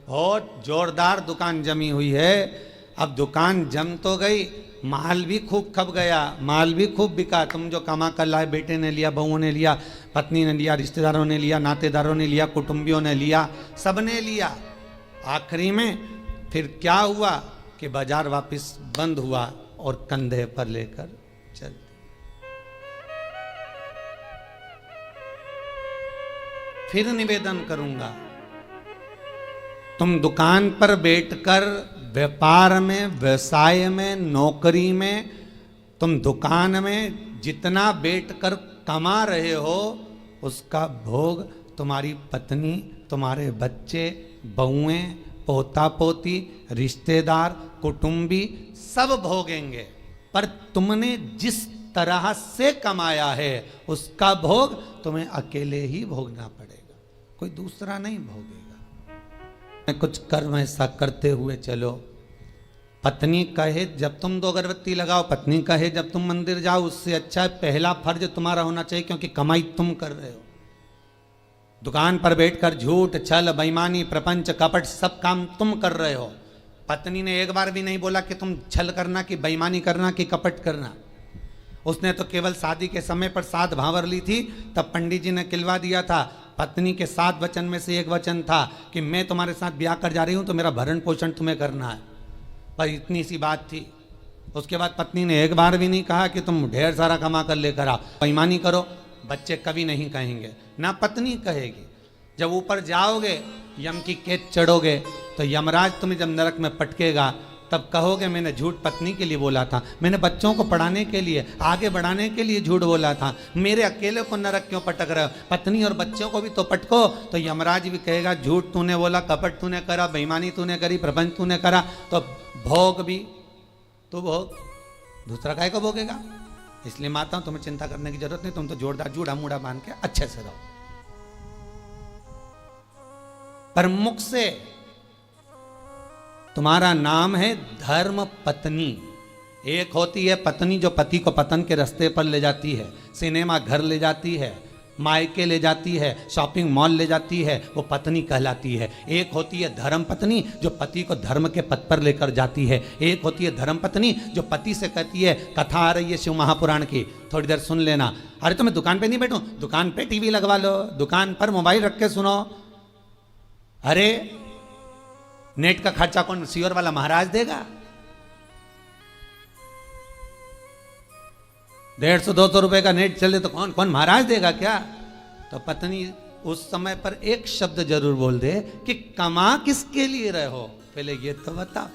बहुत जोरदार दुकान जमी हुई है। अब दुकान जम तो गई, माल भी खूब खप गया, माल भी खूब बिका। तुम जो कमा कर लाए, बेटे ने लिया, बहुओं ने लिया, पत्नी ने लिया, रिश्तेदारों ने लिया, नातेदारों ने लिया, कुटुंबियों ने लिया, सबने लिया। आखिरी में फिर क्या हुआ कि बाजार वापस बंद हुआ और कंधे पर लेकर चल। फिर निवेदन करूंगा, तुम दुकान पर बैठकर व्यापार में, व्यवसाय में, नौकरी में, तुम दुकान में जितना बैठकर कमा रहे हो उसका भोग तुम्हारी पत्नी, तुम्हारे बच्चे, बहुएं, पोता पोती, रिश्तेदार, कुटुंबी सब भोगेंगे। पर तुमने जिस तरह से कमाया है उसका भोग तुम्हें अकेले ही भोगना पड़ेगा, कोई दूसरा नहीं भोगेगा। कुछ कर्म ऐसा करते हुए चलो। पत्नी कहे जब तुम 2 अगरबत्ती लगाओ, पत्नी कहे जब तुम मंदिर जाओ, उससे अच्छा पहला फर्ज तुम्हारा होना चाहिए, क्योंकि कमाई तुम कर रहे हो। दुकान पर बैठकर झूठ, छल, बेईमानी, प्रपंच, कपट सब काम तुम कर रहे हो। पत्नी ने एक बार भी नहीं बोला कि तुम छल करना, कि बेईमानी करना, कि कपट करना। उसने तो केवल शादी के समय पर 7 भांवर ली थी, तब पंडित जी ने किलवा दिया था। पत्नी के 7 वचन में से एक वचन था कि मैं तुम्हारे साथ ब्याह कर जा रही हूं तो मेरा भरण पोषण तुम्हें करना है। पर इतनी सी बात थी। उसके बाद पत्नी ने एक बार भी नहीं कहा कि तुम ढेर सारा कमा कर लेकर आओ, बेईमानी करो। बच्चे कभी नहीं कहेंगे, ना पत्नी कहेगी। जब ऊपर जाओगे, यम की कैद चढ़ोगे, तो यमराज तुम्हें जब नरक में पटकेगा तब कहोगे मैंने झूठ पत्नी के लिए बोला था, मैंने बच्चों को पढ़ाने के लिए, आगे बढ़ाने के लिए झूठ बोला था, मेरे अकेले को नरक क्यों पटक रहे हो? पत्नी और बच्चों को भी तो पटको। तो यमराज भी कहेगा झूठ तूने बोला, कपट तूने करा, बेईमानी तूने करी, प्रपंच तूने करा, तो भोग भी तो भोग, दूसरा काय को भोगेगा। इसलिए माता तुम्हें चिंता करने की जरूरत नहीं, तुम तो जोरदार जूड़ा मूड़ा बांध के अच्छे से रहो। पर मुख से तुम्हारा नाम है धर्म पत्नी। एक होती है पत्नी जो पति को पतन के रास्ते पर ले जाती है, सिनेमा घर ले जाती है, मायके ले जाती है, शॉपिंग मॉल ले जाती है, वो पत्नी कहलाती है। एक होती है धर्म पत्नी जो पति को धर्म के पथ पर लेकर जाती है। एक होती है धर्म पत्नी जो पति से कहती है, कथा आ रही है शिव महापुराण की, थोड़ी देर सुन लेना। अरे तो मैं दुकान पे नहीं बैठूं, दुकान पे टीवी लगवा लो, दुकान पर मोबाइल रख के सुनो। अरे नेट का खर्चा कौन सीवर वाला महाराज देगा? 150-200 रुपए का नेट चले तो कौन कौन महाराज देगा क्या? तो पत्नी उस समय पर एक शब्द जरूर बोल दे कि कमा किसके लिए रहे हो, पहले ये तो बताओ।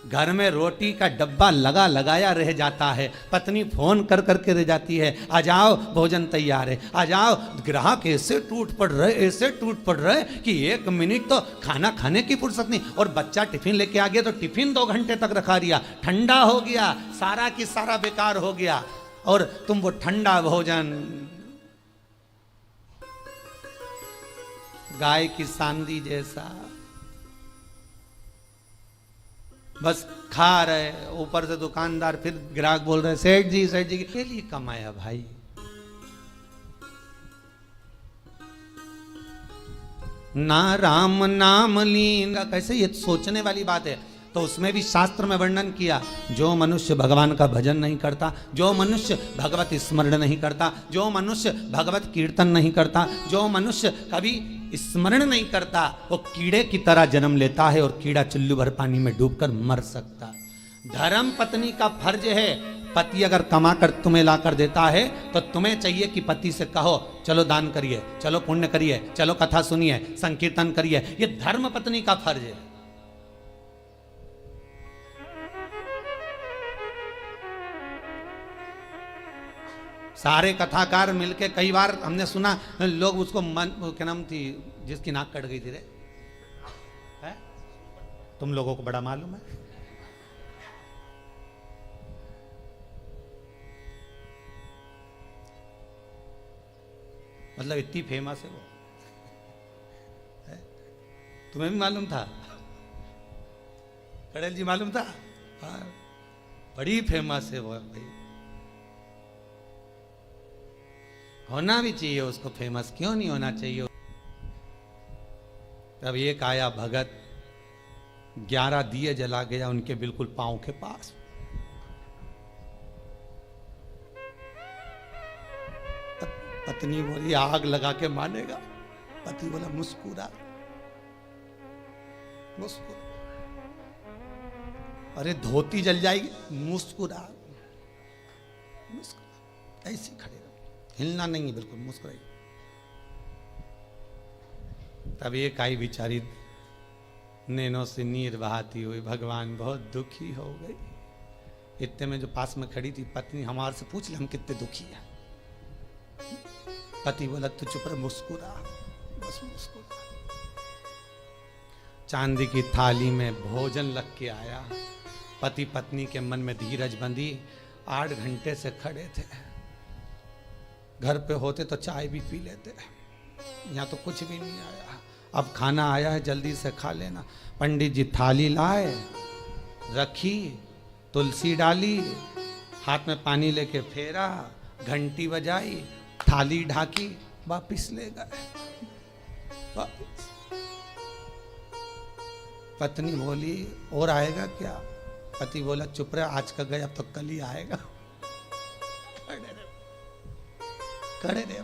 घर में रोटी का डब्बा लगा लगाया रह जाता है, पत्नी फोन कर करके रह जाती है, आ जाओ भोजन तैयार है, आ जाओ। ग्राहक ऐसे टूट पड़ रहे, ऐसे टूट पड़ रहे कि 1 मिनट तो खाना खाने की फुर्सत नहीं। और बच्चा टिफिन लेके आ गया तो टिफिन 2 घंटे तक रखा दिया, ठंडा हो गया, सारा की सारा बेकार हो गया। और तुम वो ठंडा भोजन गाय की सांदी जैसा बस खा रहे, ऊपर से दुकानदार फिर ग्राहक बोल रहे सेठ जी के लिए कमाया भाई। ना राम नाम लीन, कैसे ये सोचने वाली बात है। तो उसमें भी शास्त्र में वर्णन किया, जो मनुष्य भगवान का भजन नहीं करता, जो मनुष्य भगवत स्मरण नहीं करता, जो मनुष्य भगवत कीर्तन नहीं करता, जो मनुष्य कभी स्मरण नहीं करता, वो कीड़े की तरह जन्म लेता है और कीड़ा चुल्लू भर पानी में डूबकर मर सकता। धर्म पत्नी का फर्ज है, पति अगर कमा कर तुम्हें ला कर देता है तो तुम्हें चाहिए कि पति से कहो चलो दान करिए, चलो पुण्य करिए, चलो कथा सुनिए, संकीर्तन करिए। ये धर्म पत्नी का फर्ज है। सारे कथाकार मिलके, कई बार हमने सुना लोग उसको क्या नाम थी जिसकी नाक कट गई थी रे, है? तुम लोगों को बड़ा मालूम है। मतलब इतनी फेमस है वो, है? तुम्हें भी मालूम था? कड़ेल जी मालूम था? हाँ, बड़ी फेमस है वो भाई। होना भी चाहिए उसको फेमस, क्यों नहीं होना चाहिए। तब एक आया भगत, 11 दिए जला गया उनके बिल्कुल पांव के पास। पत्नी बोली आग लगा के मानेगा? पति बोला मुस्कुरा मुस्कुरा। अरे धोती जल जाएगी, मुस्कुरा मुस्कुरा, ऐसे खड़े रहो, हिलना नहीं है, बिल्कुल मुस्कुराई। तब एक आई बेचारी नैनों से नीर बहाती हुई, भगवान बहुत दुखी हो गई। इतने में जो पास में खड़ी थी पत्नी, हमारे से पूछ ले हम कितने दुखी हैं। पति बोला तू चुप रह, मुस्कुरा, बस मुस्कुरा। चांदी की थाली में भोजन लग के आया। पति पत्नी के मन में धीरज बंधी। 8 घंटे से खड़े थे। घर पे होते तो चाय भी पी लेते, यहाँ तो कुछ भी नहीं आया। अब खाना आया है, जल्दी से खा लेना। पंडित जी थाली लाए, रखी, तुलसी डाली, हाथ में पानी लेके फेरा, घंटी बजाई, थाली ढाकी, वापिस ले गए। वापिस। पत्नी बोली और आएगा क्या? पति बोला चुप रहे, आज का गया अब तो कल ही आएगा। खड़े रहे।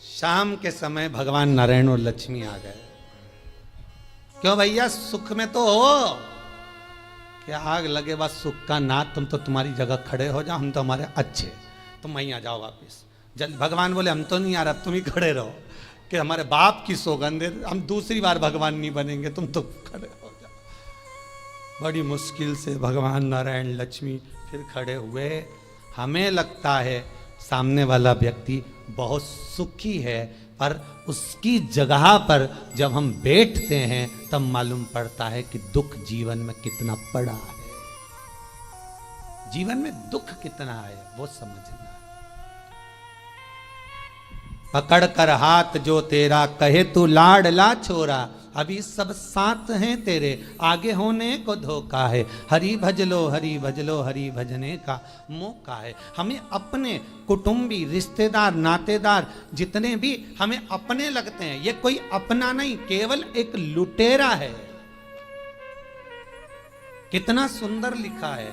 शाम के समय भगवान नारायण और लक्ष्मी आ गए। क्यों भैया, सुख में तो हो क्या? आग लगे बस सुख का नाथ, तुम तो तुम्हारी जगह खड़े हो जाओ, हम तो हमारे अच्छे, तुम वहीं आ जाओ वापिस। जल्द। भगवान बोले हम तो नहीं आ रहा, तुम ही खड़े रहो, कि हमारे बाप की सौगंध है, हम दूसरी बार भगवान नहीं बनेंगे, तुम तो खड़े हो जाओ। बड़ी मुश्किल से भगवान नारायण लक्ष्मी फिर खड़े हुए। हमें लगता है सामने वाला व्यक्ति बहुत सुखी है, पर उसकी जगह पर जब हम बैठते हैं तब मालूम पड़ता है कि दुख जीवन में कितना पड़ा है। जीवन में दुख कितना है वो समझना। पकड़ कर हाथ जो तेरा, कहे तू लाडला छोरा, अभी सब साथ हैं तेरे, आगे होने को धोखा है। हरि भज लो हरि भज लो, हरि भजने का मौका है। हमें अपने कुटुंबी, रिश्तेदार, नातेदार जितने भी हमें अपने लगते हैं, ये कोई अपना नहीं, केवल एक लुटेरा है। कितना सुंदर लिखा है।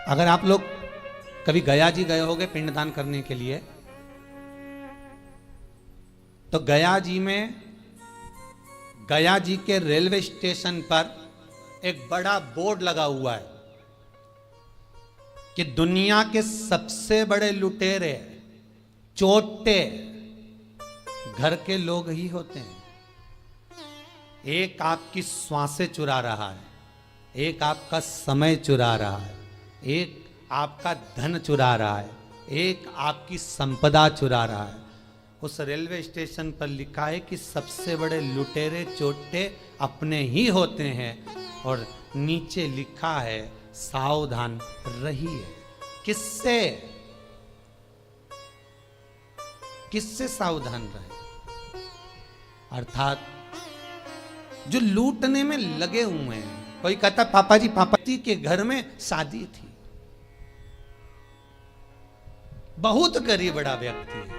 अगर आप लोग कभी गया जी गए होगे पिंडदान करने के लिए, तो गया जी में, गया जी के रेलवे स्टेशन पर एक बड़ा बोर्ड लगा हुआ है कि दुनिया के सबसे बड़े लुटेरे, चोटे घर के लोग ही होते हैं। एक आपकी श्वासें चुरा रहा है, एक आपका समय चुरा रहा है, एक आपका धन चुरा रहा है, एक आपकी संपदा चुरा रहा है। उस रेलवे स्टेशन पर लिखा है कि सबसे बड़े लुटेरे चोटे अपने ही होते हैं, और नीचे लिखा है सावधान रहिए। किससे? किससे सावधान रहे? अर्थात जो लूटने में लगे हुए हैं। कोई कहता पापा जी के घर में शादी थी, बहुत गरीब बड़ा व्यक्ति है,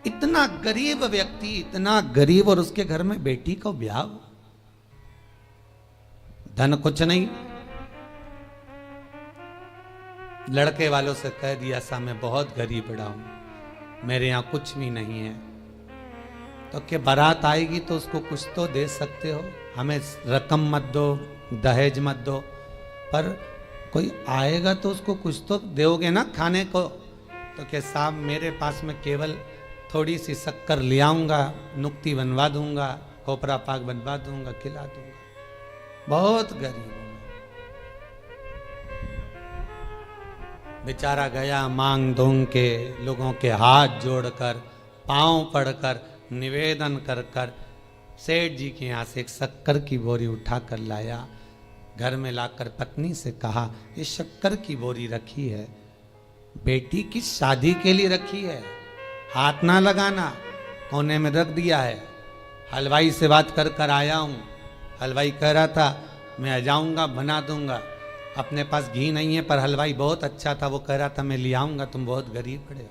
इतना गरीब व्यक्ति, इतना गरीब, और उसके घर में बेटी को ब्याह, धन कुछ नहीं। लड़के वालों से कह दिया सा मैं बहुत गरीब बड़ा हूं, मेरे यहां कुछ भी नहीं है। तो क्या बारात आएगी तो उसको कुछ तो दे सकते हो, हमें रकम मत दो, दहेज मत दो, पर कोई आएगा तो उसको कुछ तो दोगे ना खाने को। तो क्या साहब मेरे पास में केवल थोड़ी सी शक्कर ले आऊंगा, नुक्ति बनवा दूंगा, खोपरा पाक बनवा दूंगा, खिला दूंगा। बहुत गरीब हूं। बेचारा गया मांग धोंग के, लोगों के हाथ जोड़कर, पांव पड़कर, निवेदन कर कर सेठ जी के यहाँ से एक शक्कर की बोरी उठा कर लाया। घर में लाकर पत्नी से कहा ये शक्कर की बोरी रखी है, बेटी की शादी के लिए रखी है, हाथ ना लगाना। कोने में रख दिया है। हलवाई से बात कर कर आया हूं। हलवाई कह रहा था मैं आ जाऊंगा, बना दूंगा। अपने पास घी नहीं है, पर हलवाई बहुत अच्छा था, वो कह रहा था मैं ले आऊंगा, तुम बहुत गरीब पड़े हो।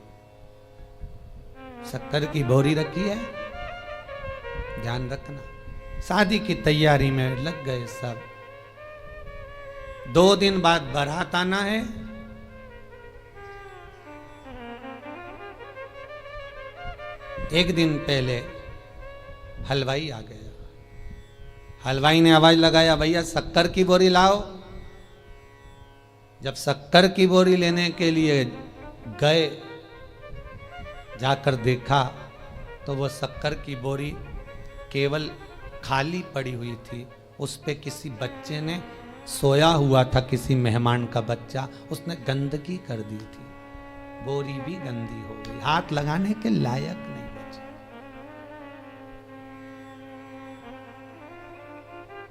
शक्कर की बोरी रखी है, ध्यान रखना। शादी की तैयारी में लग गए सब। 2 दिन बाद बारात आना है। एक दिन पहले हलवाई आ गया। हलवाई ने आवाज लगाया, भैया शक्कर की बोरी लाओ। जब शक्कर की बोरी लेने के लिए गए, जाकर देखा तो वो शक्कर की बोरी केवल खाली पड़ी हुई थी। उस पे किसी बच्चे ने सोया हुआ था, किसी मेहमान का बच्चा, उसने गंदगी कर दी थी। बोरी भी गंदी हो गई, हाथ लगाने के लायक नहीं बची।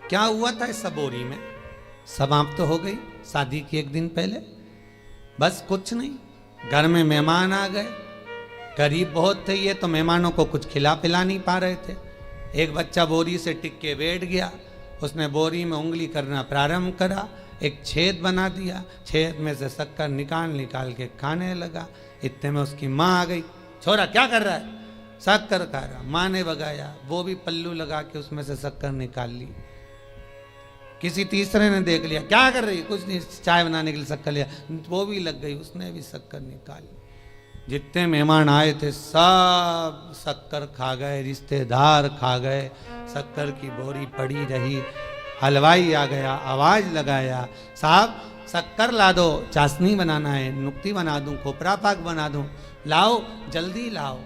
क्या हुआ था इस बोरी में? समाप्त तो हो गई शादी की एक दिन पहले। बस कुछ नहीं, घर में मेहमान आ गए। गरीब बहुत थे ये, तो मेहमानों को कुछ खिला पिला नहीं पा रहे थे। एक बच्चा बोरी से टिक के बैठ गया। उसने बोरी में उंगली करना प्रारंभ करा, एक छेद बना दिया। छेद में से शक्कर निकाल निकाल के खाने लगा। इतने में उसकी माँ आ गई। छोरा क्या कर रहा है? शक्कर खा रहा। माँ ने भगाया, वो भी पल्लू लगा के उसमें से शक्कर निकाल ली। किसी तीसरे ने देख लिया, क्या कर रही? कुछ नहीं, चाय बनाने के लिए शक्कर लिया। वो भी लग गई, उसने भी शक्कर निकाली। जितने मेहमान आए थे सब शक्कर खा गए, रिश्तेदार खा गए। शक्कर की बोरी पड़ी रही। हलवाई आ गया, आवाज लगाया, साहब शक्कर ला दो, चाशनी बनाना है, नुक्ती बना दूं, खोपरा पाक बना दूं, लाओ जल्दी लाओ।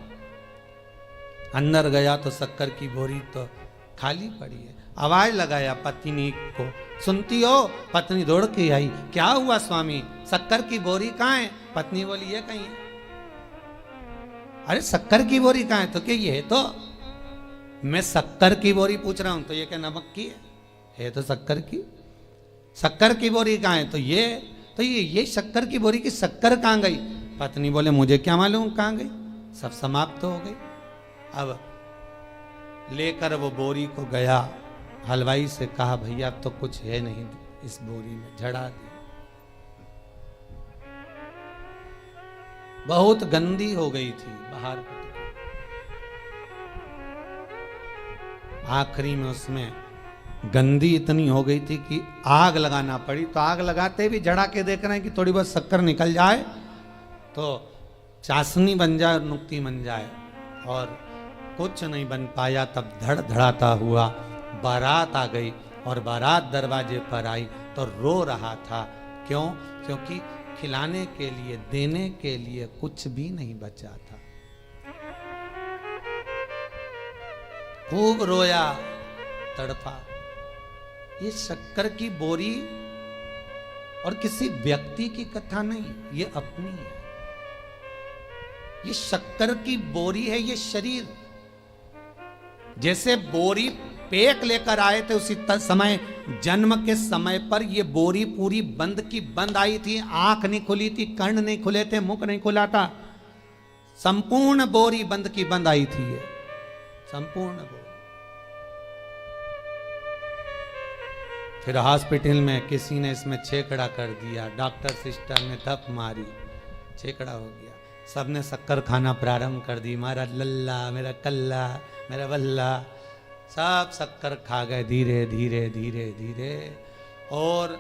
अंदर गया तो शक्कर की बोरी तो खाली पड़ी है। आवाज लगाया पत्नी को, सुनती हो? पत्नी दौड़ के आई, क्या हुआ स्वामी, शक्कर की बोरी कहाँ है? पत्नी बोली ये कहीं है। अरे शक्कर की बोरी कहाँ है? तो क्या ये है? तो मैं शक्कर की बोरी पूछ रहा हूं, तो ये क्या नमक की है तो शक्कर की। शक्कर की बोरी कहाँ है? तो ये शक्कर की बोरी की शक्कर कहाँ गई? पत्नी बोले मुझे क्या मालूम कहाँ गई, सब समाप्त हो गई। अब लेकर वो बोरी को गया, हलवाई से कहा भैया अब तो कुछ है नहीं इस बोरी में, झड़ा दी। बहुत गंदी हो गई थी बाहर। आखिरी में उसमें गंदी इतनी हो गई थी कि आग लगाना पड़ी। तो आग लगाते भी झड़ा के देख रहे हैं कि थोड़ी बहुत शक्कर निकल जाए तो चाशनी बन जाए, नुक्ती बन जाए, और कुछ नहीं बन पाया। तब धड़ धड़ाता हुआ बारात आ गई और बारात दरवाजे पर आई तो रो रहा था। क्यों? क्योंकि खिलाने के लिए, देने के लिए कुछ भी नहीं बचा था। खूब रोया, तड़पा। ये शक्कर की बोरी और किसी व्यक्ति की कथा नहीं, ये अपनी है। ये शक्कर की बोरी है, ये शरीर। जैसे बोरी पेक लेकर आए थे उसी समय, जन्म के समय पर ये बोरी पूरी बंद की बंद आई थी। आंख नहीं खुली थी, कर्ण नहीं खुले थे, मुख नहीं खुला था। संपूर्ण बोरी बंद की बंद आई थी ये, संपूर्ण बोरी। फिर हॉस्पिटल में किसी ने इसमें छेकड़ा कर दिया, डॉक्टर सिस्टर ने धप मारी, छेकड़ा हो गया। सबने शक्कर खाना प्रारंभ कर दी। मेरा लल्ला, मेरा कल्ला, मेरा बल्ला, सब शक्कर खा गए धीरे धीरे धीरे धीरे। और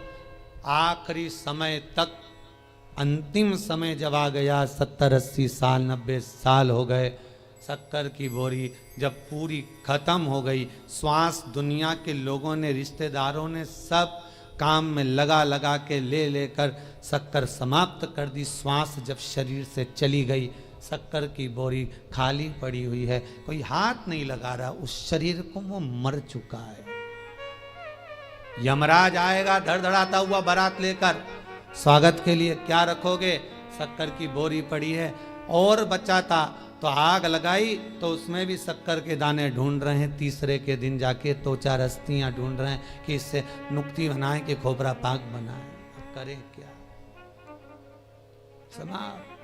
आखिरी समय तक, अंतिम समय जब आ गया, 70-80 साल 90 साल हो गए, शक्कर की बोरी जब पूरी खत्म हो गई, श्वास दुनिया के लोगों ने, रिश्तेदारों ने सब काम में लगा लगा के ले लेकर शक्कर समाप्त कर दी। श्वास जब शरीर से चली गई, शक्कर की बोरी खाली पड़ी हुई है, कोई हाथ नहीं लगा रहा उस शरीर को, वो मर चुका है। यमराज आएगा धड़धड़ाता हुआ बारात लेकर, स्वागत के लिए क्या रखोगे? शक्कर की बोरी पड़ी है। और बचा था तो आग लगाई तो उसमें भी शक्कर के दाने ढूंढ रहे हैं। तीसरे के दिन जाके तो 4 अस्थियां ढूंढ रहे हैं कि इससे नुक्ती बनाए कि खोपरा पाक बनाए। अब करें क्या? समाप्त।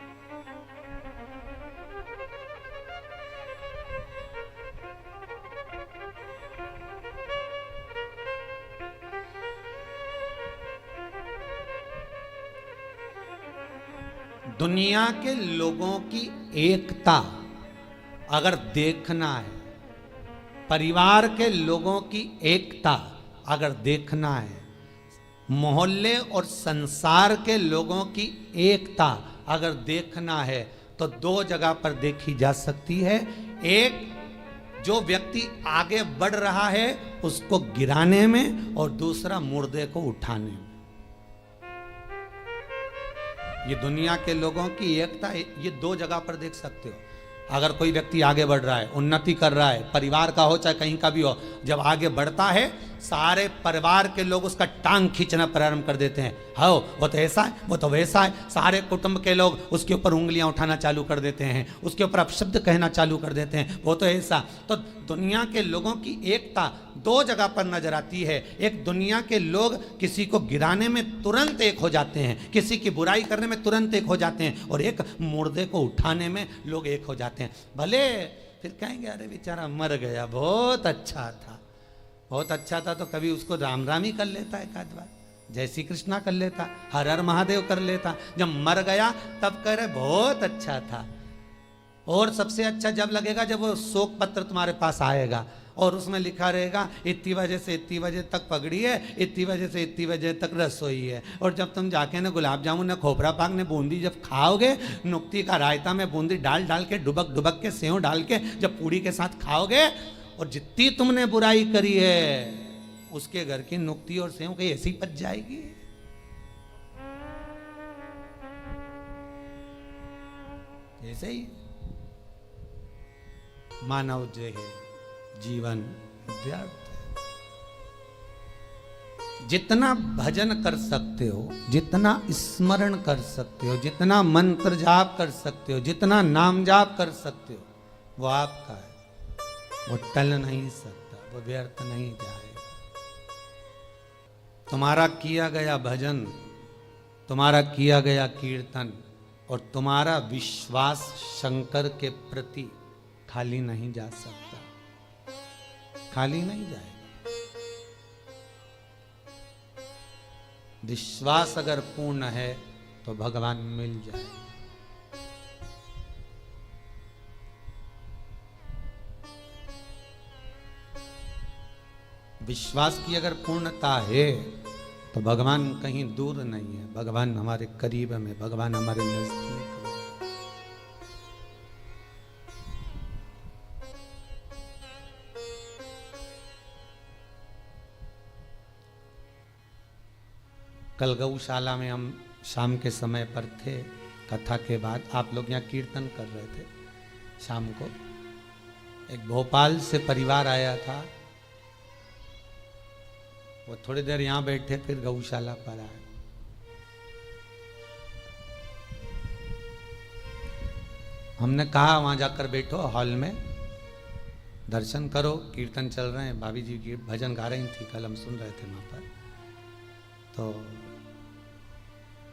दुनिया के लोगों की एकता अगर देखना है, परिवार के लोगों की एकता अगर देखना है, मोहल्ले और संसार के लोगों की एकता अगर देखना है, तो दो जगह पर देखी जा सकती है। एक, जो व्यक्ति आगे बढ़ रहा है उसको गिराने में, और दूसरा मुर्दे को उठाने में। ये दुनिया के लोगों की एकता, ये दो जगह पर देख सकते हो। अगर कोई व्यक्ति आगे बढ़ रहा है, उन्नति कर रहा है, परिवार का हो चाहे कहीं का भी हो, जब आगे बढ़ता है सारे परिवार के लोग उसका टांग खींचना प्रारंभ कर देते हैं। हो वो तो ऐसा है, वो तो वैसा है। सारे कुटुंब के लोग उसके ऊपर उंगलियां उठाना चालू कर देते हैं, उसके ऊपर अपशब्द कहना चालू कर देते हैं, वो तो ऐसा। तो दुनिया के लोगों की एकता दो जगह पर नजर आती है। एक, दुनिया के लोग किसी को गिराने में तुरंत एक हो जाते हैं, किसी की बुराई करने में तुरंत एक हो जाते हैं, और एक, मुर्दे को उठाने में लोग एक हो जाते हैं। भले फिर कहेंगे अरे बेचारा मर गया, बहुत अच्छा था, बहुत अच्छा था, तो कभी उसको राम राम ही कर लेता है, एकाध बार जय श्री कृष्णा कर लेता, हर हर महादेव कर लेता। जब मर गया तब कह रहे बहुत अच्छा था। और सबसे अच्छा जब लगेगा जब वो शोक पत्र तुम्हारे पास आएगा और उसमें लिखा रहेगा इतनी बजे से इतनी बजे तक पगड़ी है, इतनी बजे से इतनी बजे तक रसोई है। और जब तुम जाके ना गुलाब जामुन ना खोपरा पाक ने बूंदी जब खाओगे, नुक्ती का रायता में बूंदी डाल डाल के डुबक डुबक के सेव डाल के जब पूड़ी के साथ खाओगे, और जितनी तुमने बुराई करी है उसके घर की नुक्ती और सेव कहीं ऐसी पच जाएगी। ऐसे ही मानव जो है जीवन व्यर्थ है। जितना भजन कर सकते हो, जितना स्मरण कर सकते हो, जितना मंत्र जाप कर सकते हो, जितना नाम जाप कर सकते हो, वो आपका है, वो टल नहीं सकता, वो व्यर्थ नहीं जाएगा। तुम्हारा किया गया भजन, तुम्हारा किया गया कीर्तन और तुम्हारा विश्वास शंकर के प्रति खाली नहीं जा सकता, खाली नहीं जाएगा। विश्वास अगर पूर्ण है तो भगवान मिल जाएगा। विश्वास की अगर पूर्णता है तो भगवान कहीं दूर नहीं है, भगवान हमारे करीब में, भगवान हमारे नजदीक में। कल गौशाला में हम शाम के समय पर थे, कथा के बाद आप लोग यहाँ कीर्तन कर रहे थे। शाम को एक भोपाल से परिवार आया था, वो थोड़ी देर यहाँ बैठे फिर गौशाला पर आए। हमने कहा वहां जाकर बैठो हॉल में, दर्शन करो, कीर्तन चल रहे हैं, भाभी जी की भजन गा रही थी, कल हम सुन रहे थे वहां पर। तो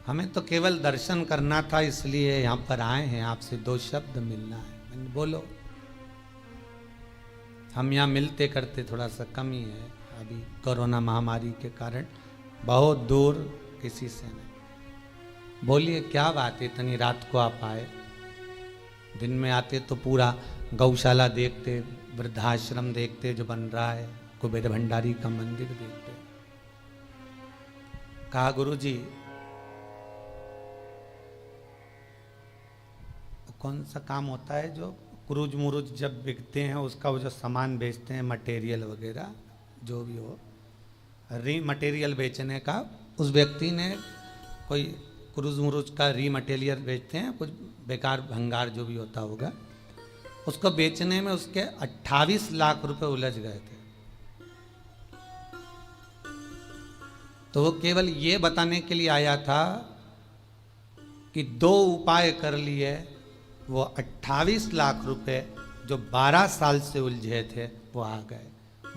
हमें तो केवल दर्शन करना था, इसलिए यहाँ पर आए हैं, आपसे दो शब्द मिलना है। मैंने बोलो, हम यहाँ मिलते करते थोड़ा सा कम ही है, अभी कोरोना महामारी के कारण बहुत दूर किसी से नहीं। बोलिए क्या बात है, इतनी रात को आप आए, दिन में आते तो पूरा गौशाला देखते, वृद्धाश्रम देखते जो बन रहा है, कुबेर भंडारी का मंदिर देखते। कहा गुरुजी कौन सा काम होता है जो क्रूज मुरूज जब बिकते हैं उसका वो जो सामान बेचते हैं, मटेरियल वगैरह जो भी हो, री मटेरियल बेचने का, उस व्यक्ति ने कोई क्रूज मुरूज का री मटेरियल बेचते हैं, कुछ बेकार भंगार जो भी होता होगा, उसको बेचने में उसके 28 लाख रुपए उलझ गए थे। तो वो केवल ये बताने के लिए आया था कि दो उपाय कर लिए, वो 28 लाख रुपए जो 12 साल से उलझे थे वो आ गए,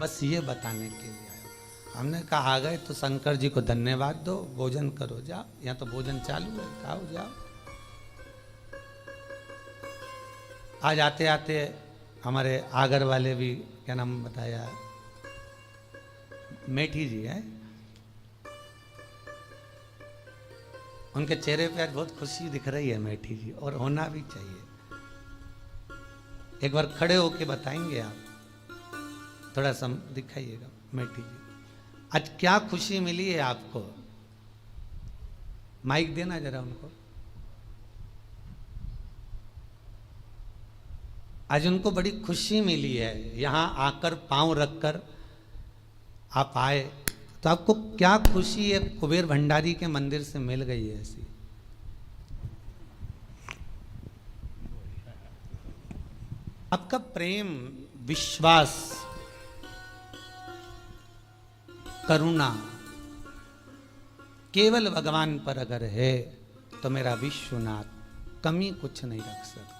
बस ये बताने के लिए आया। हमने कहा आ गए तो शंकर जी को धन्यवाद दो, भोजन करो, जाओ, यहाँ तो भोजन चालू है, खाओ जाओ। आज आते आते हमारे आगर वाले भी, क्या नाम बताया, मेठी जी है, उनके चेहरे पे आज बहुत खुशी दिख रही है मेठी जी, और होना भी चाहिए। एक बार खड़े होके बताएंगे आप, थोड़ा सा दिखाइएगा मेठी जी, आज क्या खुशी मिली है आपको? माइक देना जरा उनको। आज उनको बड़ी खुशी मिली है, यहां आकर पांव रखकर आप आए, तो आपको क्या खुशी है कुबेर भंडारी के मंदिर से मिल गई है ऐसी? आपका प्रेम, विश्वास, करुणा केवल भगवान पर अगर है तो मेरा विश्वनाथ कमी कुछ नहीं रख सकता।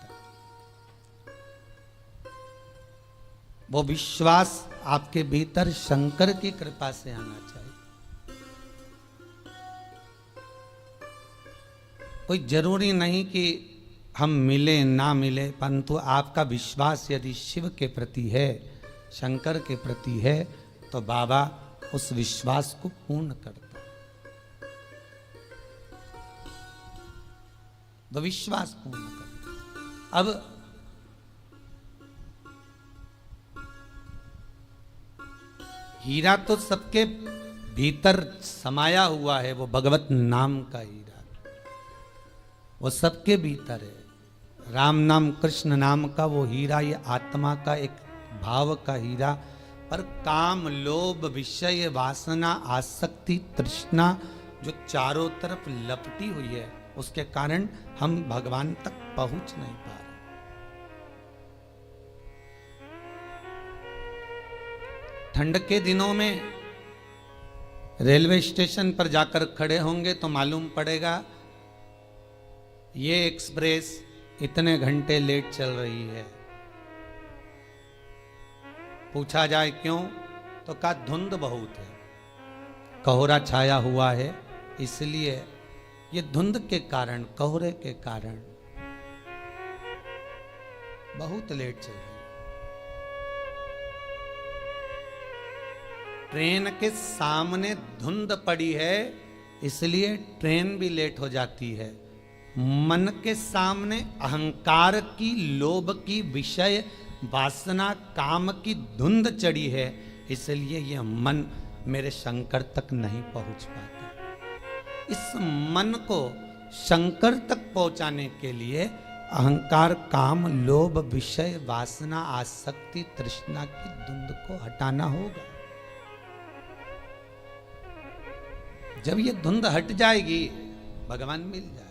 वो विश्वास आपके भीतर शंकर की कृपा से आना चाहिए। कोई जरूरी नहीं कि हम मिले ना मिले, परंतु आपका विश्वास यदि शिव के प्रति है, शंकर के प्रति है, तो बाबा उस विश्वास को पूर्ण करता है। वो विश्वास पूर्ण करता। अब हीरा तो सबके भीतर समाया हुआ है, वो भगवत नाम का हीरा, वो सबके भीतर है। राम नाम, कृष्ण नाम का वो हीरा, ये आत्मा का एक भाव का हीरा, पर काम, लोभ, विषय, वासना, आसक्ति, तृष्णा जो चारों तरफ लपटी हुई है, उसके कारण हम भगवान तक पहुंच नहीं पा रहे। ठंड के दिनों में रेलवे स्टेशन पर जाकर खड़े होंगे तो मालूम पड़ेगा ये एक्सप्रेस इतने घंटे लेट चल रही है। पूछा जाए क्यों, तो कहा धुंध बहुत है, कोहरा छाया हुआ है, इसलिए ये धुंध के कारण, कोहरे के कारण बहुत लेट चल रही है। ट्रेन के सामने धुंध पड़ी है, इसलिए ट्रेन भी लेट हो जाती है। मन के सामने अहंकार की, लोभ की, विषय, वासना, काम की धुंध चढ़ी है, इसलिए यह मन मेरे शंकर तक नहीं पहुंच पाता। इस मन को शंकर तक पहुंचाने के लिए अहंकार, काम, लोभ, विषय, वासना, आसक्ति, तृष्णा की धुंध को हटाना होगा। जब ये धुंध हट जाएगी, भगवान मिल जाएगा।